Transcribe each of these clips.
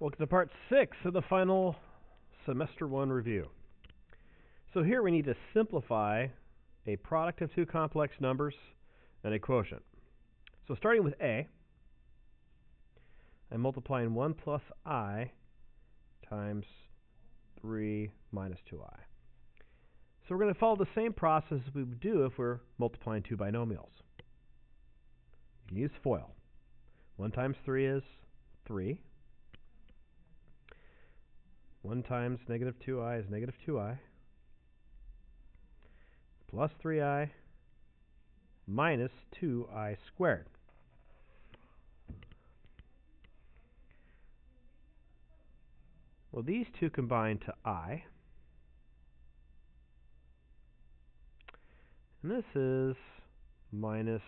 Welcome to part 6 of the final semester 1 review. So here we need to simplify a product of two complex numbers and a quotient. So starting with a, I'm multiplying 1 plus I times 3 minus 2I. So we're going to follow the same process as we would do if we're multiplying two binomials. You can use FOIL. 1 times 3 is 3. 1 times negative 2i is negative 2i, plus 3i minus 2i squared. Well, these two combine to I, and this is minus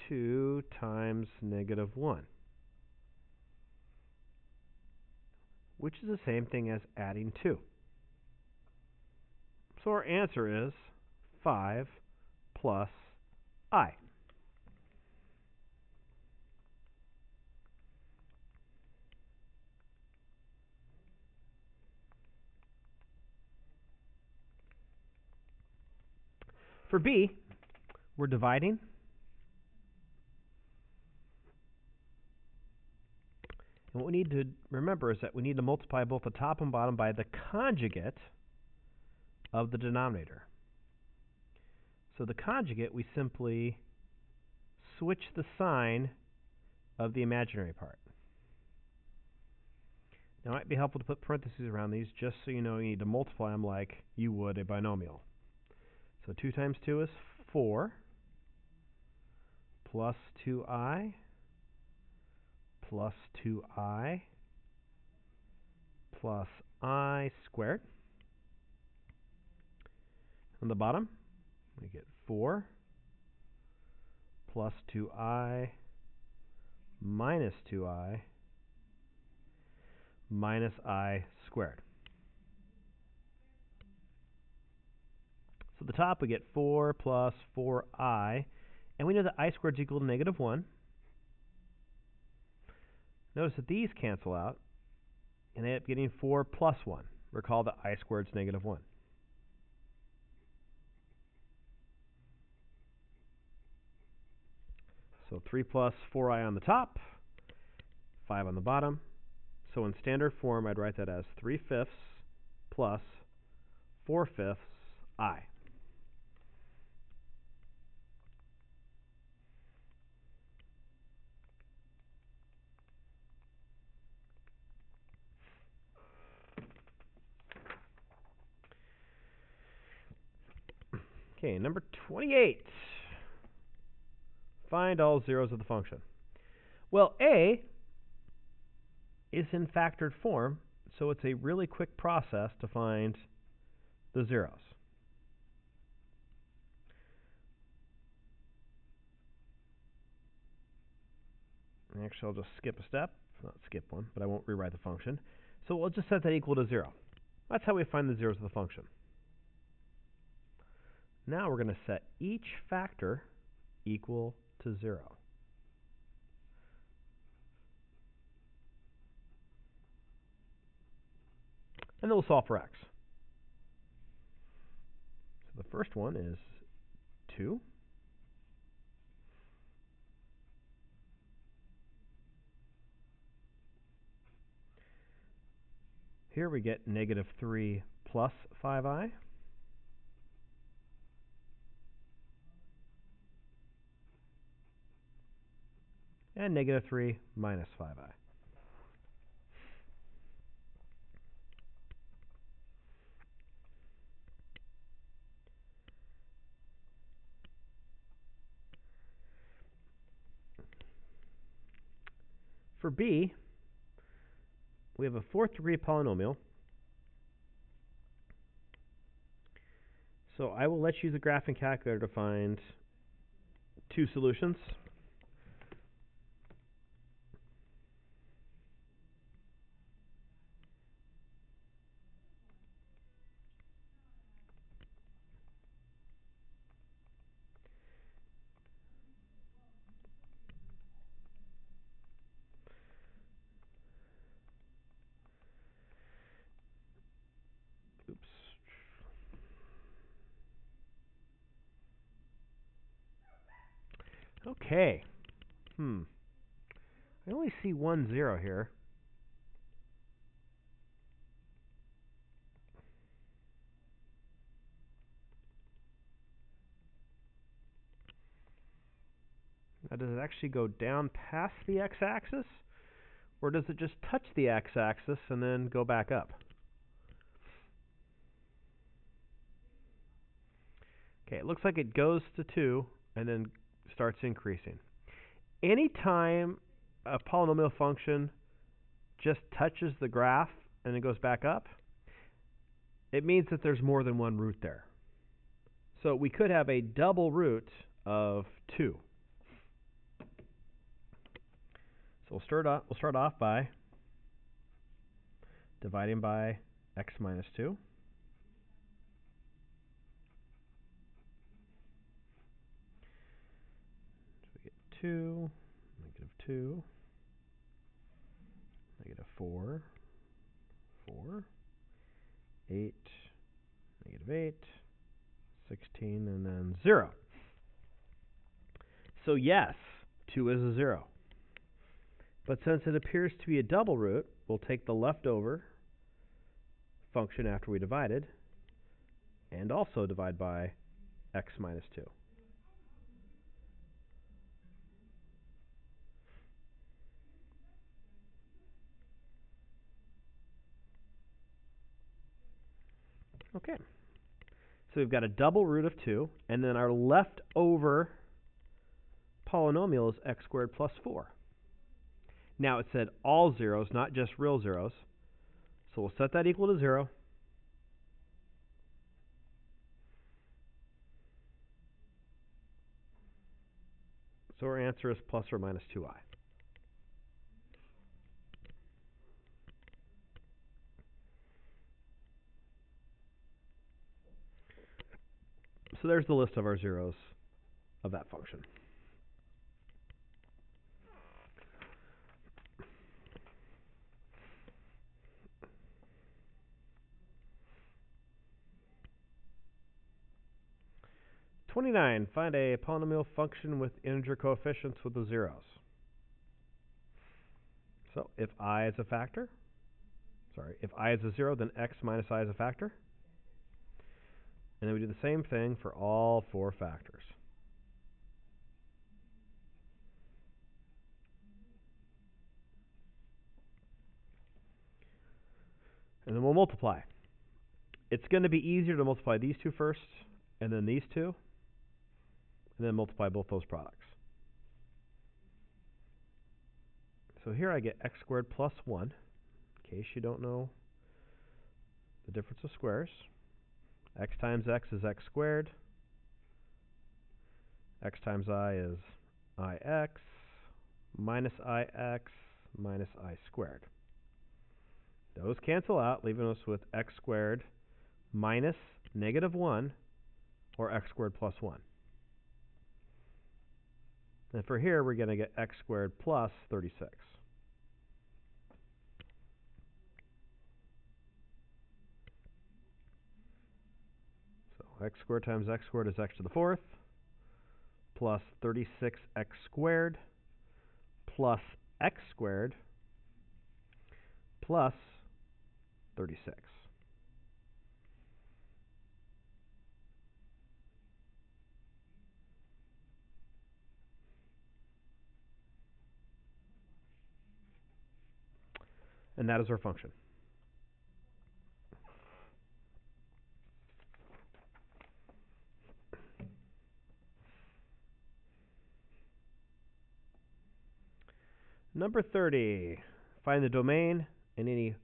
2 times negative 1, which is the same thing as adding 2. So our answer is 5 plus I. For B, we're dividing. And what we need to remember is that we need to multiply both the top and bottom by the conjugate of the denominator. So the conjugate, we simply switch the sign of the imaginary part. Now, it might be helpful to put parentheses around these just so you know you need to multiply them like you would a binomial. So 2 times 2 is 4, plus 2i, plus 2i, plus I squared. On the bottom, we get 4 plus 2i minus 2i minus I squared. So at the top we get 4 plus 4i, and we know that I squared is equal to negative 1. Notice that these cancel out, and I end up getting 4 plus 1. Recall that I squared is negative 1. So 3 plus 4i on the top, 5 on the bottom. So in standard form, I'd write that as 3/5 plus 4/5 I. Okay, number 28. Find all zeros of the function. Well, a is in factored form, so it's a really quick process to find the zeros. Actually, I'll just skip a step. Not skip one, but I won't rewrite the function. So we'll just set that equal to 0. That's how we find the zeros of the function. Now we're going to set each factor equal to 0. And then we'll solve for x. So the first one is 2. Here we get negative 3 plus 5i. And negative 3 minus 5i. For b, we have a fourth degree polynomial. So I will let you use the graphing calculator to find two solutions. Okay. I only see 1 0 here. Now, does it actually go down past the x-axis? Or does it just touch the x-axis and then go back up? Okay, it looks like it goes to 2 and then starts increasing. Anytime a polynomial function just touches the graph and then goes back up, it means that there's more than one root there. So we could have a double root of 2. So we'll start off by dividing by x minus 2. So we get 2, negative 2, negative 4, 4, 8, negative 8, 16, and then 0. So yes, 2 is a 0. But since it appears to be a double root, we'll take the leftover function after we divided and also divide by x minus 2. Okay. So we've got a double root of 2, and then our leftover polynomial is x squared plus 4. Now it said all zeros, not just real zeros. So we'll set that equal to 0. So our answer is plus or minus 2i. So there's the list of our zeros of that function. (29) Find a polynomial function with integer coefficients with the zeros. So if I is a factor, if I is a 0, then x minus I is a factor. And then we do the same thing for all 4 factors. And then we'll multiply. It's going to be easier to multiply these two first, and then these two, and then multiply both those products. So here I get x squared plus 1, in case you don't know the difference of squares. X times x is x squared. X times I is ix minus ix minus I squared. Those cancel out, leaving us with x squared minus negative 1, or x squared plus 1. And for here, we're going to get x squared plus 36. So x squared times x squared is x to the 4th, plus 36x squared, plus x squared, plus 36. And that is our function. Number 30, find the domain in any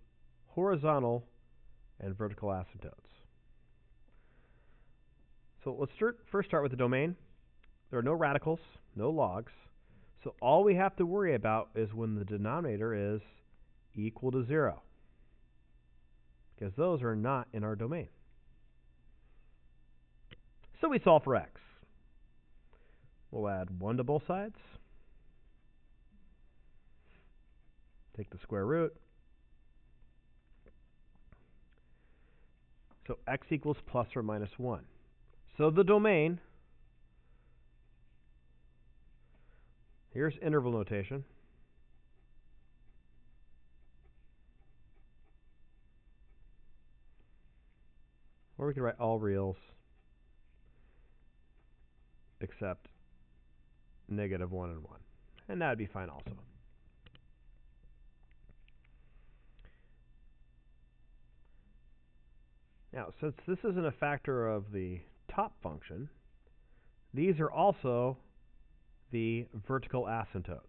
horizontal and vertical asymptotes. So let's first start with the domain. There are no radicals, no logs. So all we have to worry about is when the denominator is equal to 0, because those are not in our domain. So we solve for x. We'll add 1 to both sides. Take the square root. So x equals plus or minus 1. So the domain Here's interval notation. Or we could write all reals except negative 1 and 1. And that would be fine also. Now, since this isn't a factor of the top function, these are also the vertical asymptotes.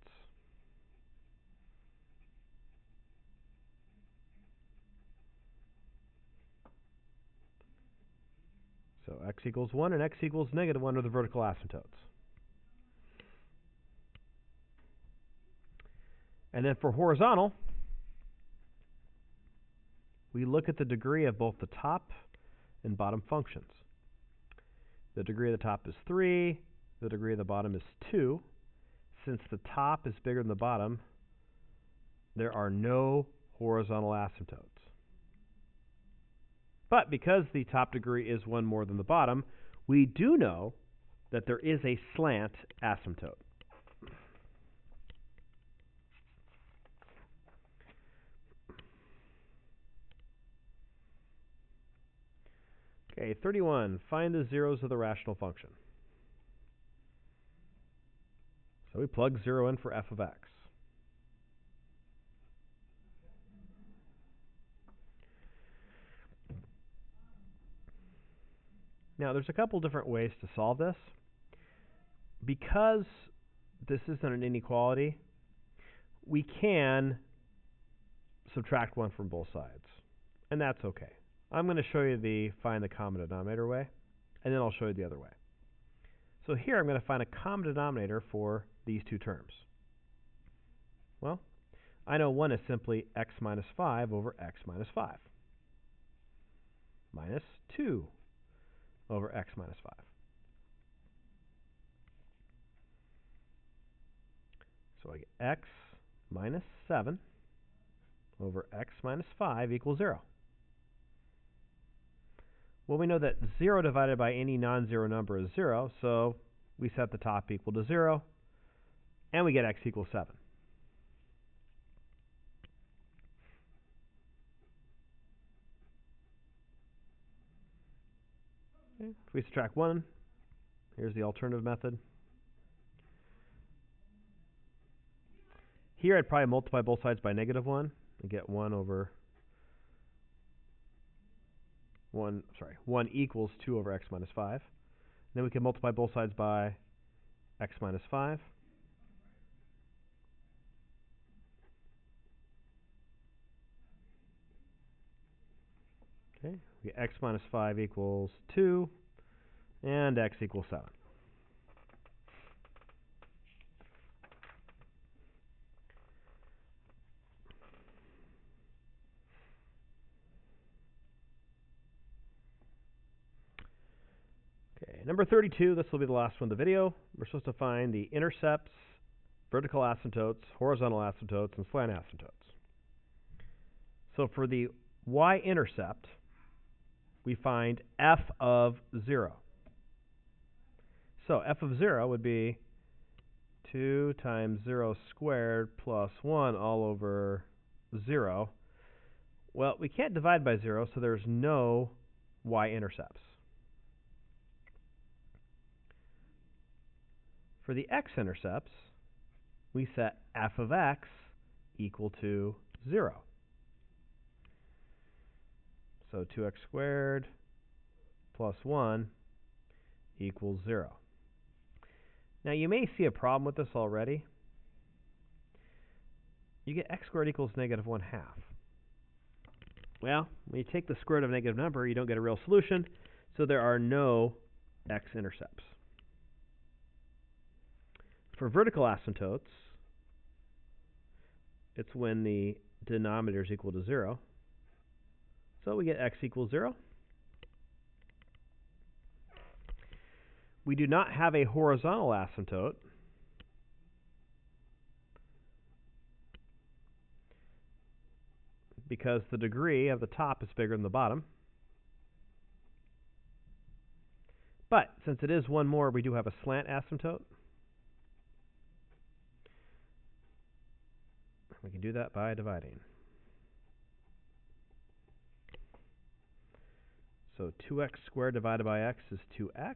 So x equals 1 and x equals negative 1 are the vertical asymptotes. And then for horizontal, we look at the degree of both the top and bottom functions. The degree of the top is 3, the degree of the bottom is 2. Since the top is bigger than the bottom, there are no horizontal asymptotes. But because the top degree is 1 more than the bottom, we do know that there is a slant asymptote. Okay, 31. Find the zeros of the rational function. So we plug 0 in for f of x. Now, there's a couple different ways to solve this. Because this isn't an inequality, we can subtract 1 from both sides, and that's okay. I'm going to show you the find the common denominator way, and then I'll show you the other way. So here I'm going to find a common denominator for these two terms. Well, I know one is simply x minus 5 over x minus 5, minus 2 over x minus 5. So I get x minus 7 over x minus 5 equals 0. Well, we know that 0 divided by any non-zero number is 0, so we set the top equal to 0, and we get x equals 7. Okay. If we subtract 1, here's the alternative method. Here I'd probably multiply both sides by negative 1 and get 1 equals 2 over x minus 5. Then we can multiply both sides by x minus 5. Okay, we get x minus 5 equals 2, and x equals 7. Okay, number 32, this will be the last one of the video. We're supposed to find the intercepts, vertical asymptotes, horizontal asymptotes, and slant asymptotes. So for the y-intercept, we find f of 0. So f of 0 would be 2 times 0 squared plus 1 all over 0. Well, we can't divide by 0, so there's no y-intercepts. For the x-intercepts, we set f of x equal to 0. So 2x squared plus 1 equals 0. Now, you may see a problem with this already. You get x squared equals negative 1/2. Well, when you take the square root of a negative number, you don't get a real solution, so there are no x-intercepts. For vertical asymptotes, it's when the denominator is equal to 0. So we get x equals 0. We do not have a horizontal asymptote because the degree of the top is bigger than the bottom. But since it is one more, we do have a slant asymptote. We can do that by dividing. So 2x squared divided by x is 2x.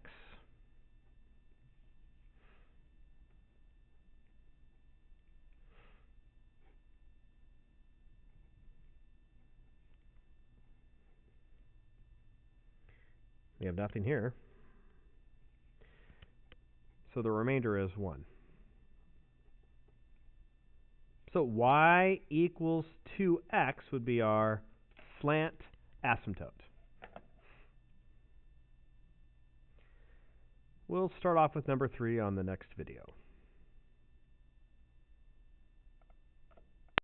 We have nothing here. So the remainder is 1. So y equals 2x would be our slant asymptote. We'll start off with number 3 on the next video.